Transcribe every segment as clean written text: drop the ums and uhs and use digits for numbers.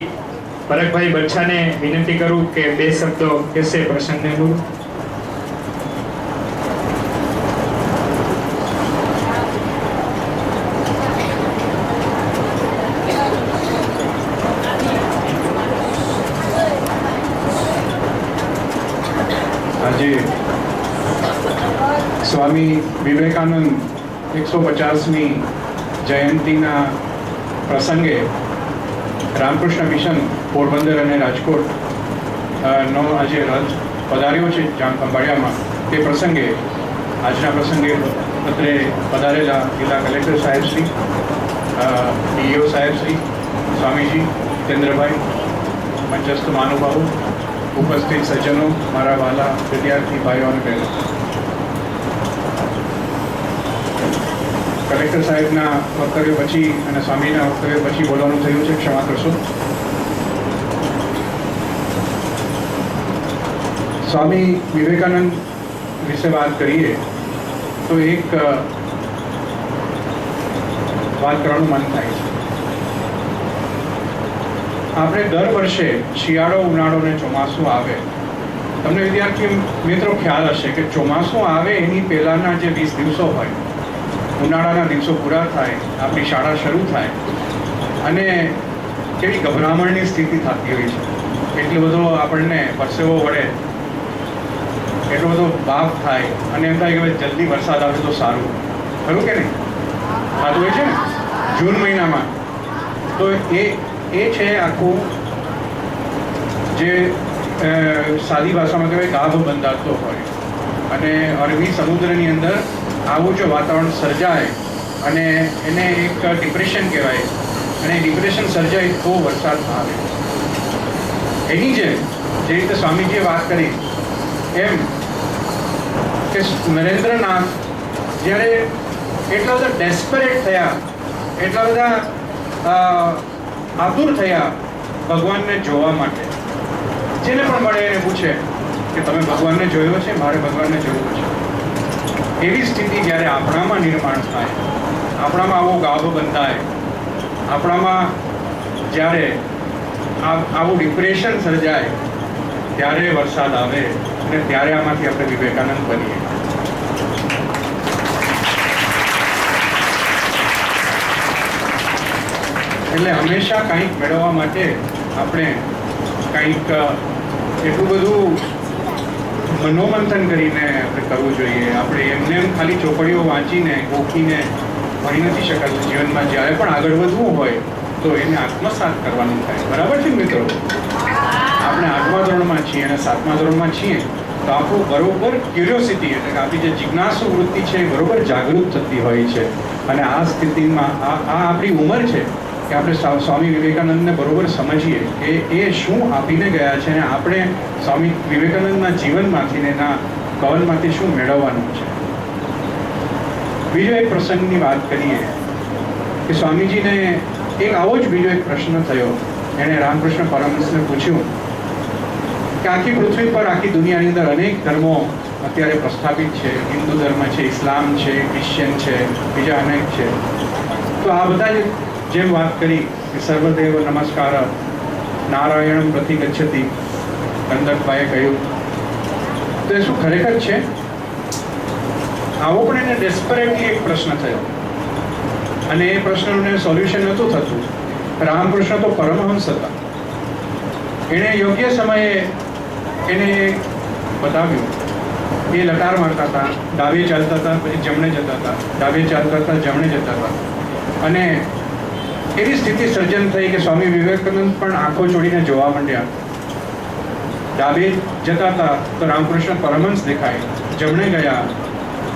ભરતભાઈ બચ્છાને વિનંતી કરું કે બે શબ્દો કહેશે પ્રસંગને અનુરૂપ. આજે સ્વામી વિવેકાનંદ 150મી જયંતિના પ્રસંગે રામકૃષ્ણ મિશન પોરબંદર અને રાજકોટ નો આજે રથ પધાર્યો છે જામખંભાળિયામાં. તે પ્રસંગે આજના પ્રસંગે અત્રે પધારેલા જિલ્લા કલેક્ટર સાહેબશ્રી, ડીઈઓ સાહેબશ્રી, સ્વામીજી, કેન્દ્રભાઈ, મંચસ્થ મહાનુભાવો, ઉપસ્થિત સજ્જનો, મારા વાલા વિદ્યાર્થી ભાઈઓ અને બહેનો, કલેક્ટર સાહેબના વક્તવ્ય પછી અને સ્વામીના વક્તવ્ય પછી બોલવાનું થયું છે, ક્ષમા કરશો. સ્વામી વિવેકાનંદ વિશે વાત કરીએ તો એક વાત કરવાનું મન થાય છે. આપણે દર વર્ષે શિયાળો, ઉનાળો અને ચોમાસું આવે, તમને વિદ્યાર્થી મિત્રો ખ્યાલ હશે કે ચોમાસું આવે એની પહેલાના જે 20 દિવસો હોય, ઉનાળાના દિવસો પૂરા થાય, આપણી શાળા શરૂ થાય અને કેવી ગભરામણની સ્થિતિ થતી હોય છે. એટલો બધો આપણને પરસેવો વળે, એટલો બધો બાપ થાય અને એમ થાય કે જલ્દી વરસાદ આવે તો સારું, ખરું કે નહીં? થતું હોય છે ને જૂન મહિનામાં. તો એ છે આખું જે સાદી ભાષામાં કહેવાય ગાભ બંધાતો હોય. અને અરબી સમુદ્રની અંદર આવું જો વાતાવરણ સર્જાય અને એને એક ડિપ્રેશન કહેવાય, અને ડિપ્રેશન સર્જાય તો વરસાદ આવે. એની જે રીતે સ્વામીજીએ વાત કરી એમ કે નરેન્દ્રનાથ જ્યારે એટલા બધા ડેસ્પરેટ થયા, એટલા બધા આતુર થયા ભગવાનને જોવા માટે, જેને પણ મળે એને પૂછે કે તમે ભગવાનને જોયો છે? મારે ભગવાનને જોયું છે. એવી સ્થિતિ જ્યારે આપણામાં નિર્માણ થાય, આપણામાં આવો ગાભ બંધાય, આપણામાં જ્યારે આવું ડિપ્રેશન સર્જાય, ત્યારે વરસાદ આવે અને ત્યારે આમાંથી આપણે વિવેકાનંદ બનીએ. એટલે હંમેશા કંઈક મેળવવા માટે આપણે કંઈક એટલું બધું મનોમંથન કરીને આપણે કરવું જોઈએ. આપણે એમને એમ ખાલી ચોપડીઓ વાંચીને ગોખીને ભણી નથી શકાતું. જીવનમાં જ્યારે પણ આગળ વધવું હોય તો એને આત્મસાત કરવાનું થાય. બરાબર છે મિત્રો? આપણે 8મા ધોરણમાં છીએ અને 7મા ધોરણમાં છીએ તો આપણું બરોબર ક્યુરિયોસિટી એટલે કે આપણી જે જિજ્ઞાસુ વૃત્તિ છે એ બરોબર જાગૃત થતી હોય છે. અને આ સ્થિતિમાં આ આપણી ઉંમર છે કે આપણે સ્વામી વિવેકાનંદને બરોબર સમજીએ કે એ શું આપીને ગયા છે અને આપણે સ્વામી વિવેકાનંદના જીવનમાંથી ને એના કવનમાંથી શું મેળવવાનું છે. બીજો એક પ્રસંગની વાત કરીએ કે સ્વામીજીને એક આવો જ બીજો એક પ્રશ્ન થયો. એણે રામકૃષ્ણ પરમહંસને પૂછ્યું કે આખી પૃથ્વી પર, આખી દુનિયાની અંદર અનેક ધર્મો અત્યારે પ્રસ્થાપિત છે. હિન્દુ ધર્મ છે, ઇસ્લામ છે, ક્રિશ્ચિયન છે, બીજા અનેક છે. તો આ બધા જેમ વાત કરી કે સર્વદેવ નમસ્કાર નારાયણમ પ્રતિગચ્છતિ, કંદકભાઈએ કહ્યું, તો એ શું ખરેખર છે? આવો પણ એને ડેસ્પરેટલી એક પ્રશ્ન થયો અને એ પ્રશ્નનું સોલ્યુશન નહોતું થતું. રામકૃષ્ણ તો પરમહંસ હતા. એણે યોગ્ય સમયે એને બતાવ્યું. એ લટાર મારતા હતા, ડાબે ચાલતા હતા, પછી જમણે જતા હતા, ડાબે ચાલતા હતા, જમણે જતા હતા. અને એવી સ્થિતિ સર્જન થઈ કે સ્વામી વિવેકાનંદ પણ આંખો જોડીને જોવા માંડ્યા. ડાબે જતા હતા તો રામકૃષ્ણ પરમહંસ દેખાય, જમણે ગયા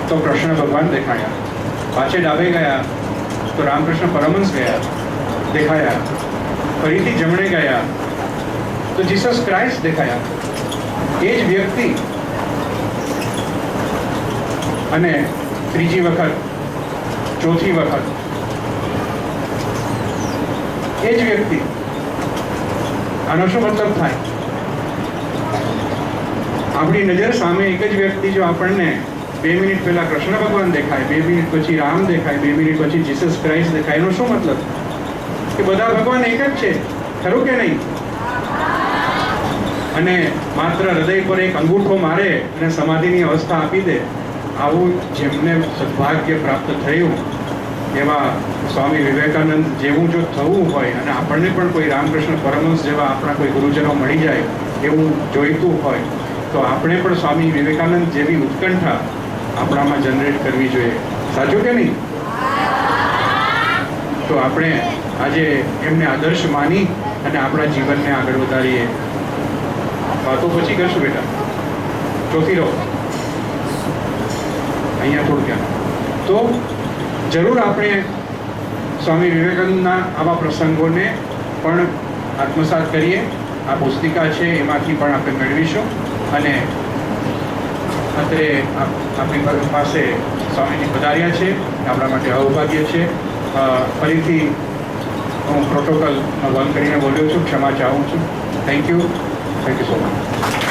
તો કૃષ્ણ ભગવાન દેખાયા, પાછે ડાબે ગયા તો રામકૃષ્ણ પરમહંસ ગયા દેખાયા, ફરીથી જમણે ગયા તો જીસસ ક્રાઇસ્ટ દેખાયા. એ જ વ્યક્તિ અને ત્રીજી વખત, ચોથી વખત એ જ વ્યક્તિ. આનો શું મતલબ થાય? આપણી નજર સામે એક જ વ્યક્તિ જો આપણને 2 મિનિટ પહેલા કૃષ્ણ ભગવાન દેખાય, 2 મિનિટ પછી રામ દેખાય, 2 મિનિટ પછી જીસસ ક્રાઇસ્ટ દેખાય, એનો શું મતલબ? કે બધા ભગવાન એક જ છે. ખરું કે નહીં? અને માત્ર હૃદય પર એક અંગૂઠો મારે અને સમાધિની અવસ્થા આપી દે, આવું જેમને સદભાગ્ય પ્રાપ્ત થયું એવા સ્વામી વિવેકાનંદ જેવું જો થવું હોય અને આપણને પણ કોઈ રામકૃષ્ણ પરમહંસ જેવા આપણા કોઈ ગુરુજનો મળી જાય એવું જોઈતું હોય તો આપણે પણ સ્વામી વિવેકાનંદ જેવી ઉત્કંઠા આપણામાં જનરેટ કરવી જોઈએ. સાચું કે નહીં? તો આપણે આજે એમને આદર્શ માની અને આપણા જીવનને આગળ વધારીએ. વાતો પછી કરશું બેટા, ચોથી રહો અહીંયા થોડું ક્યાં. તો જરૂર આપણે સ્વામી વિવેકાનંદના આવા પ્રસંગોને પણ આત્મસાત કરીએ. આ પુસ્તિકા છે એમાંથી પણ આપણે મેળવીશું. અને અત્યારે આપણી પાસે સ્વામીજી પધાર્યા છે, આપણા માટે અવભાગ્ય છે. ફરીથી હું પ્રોટોકોલ ભંગ કરીને બોલ્યો છું, ક્ષમા ચાહું છું. Thank you so much.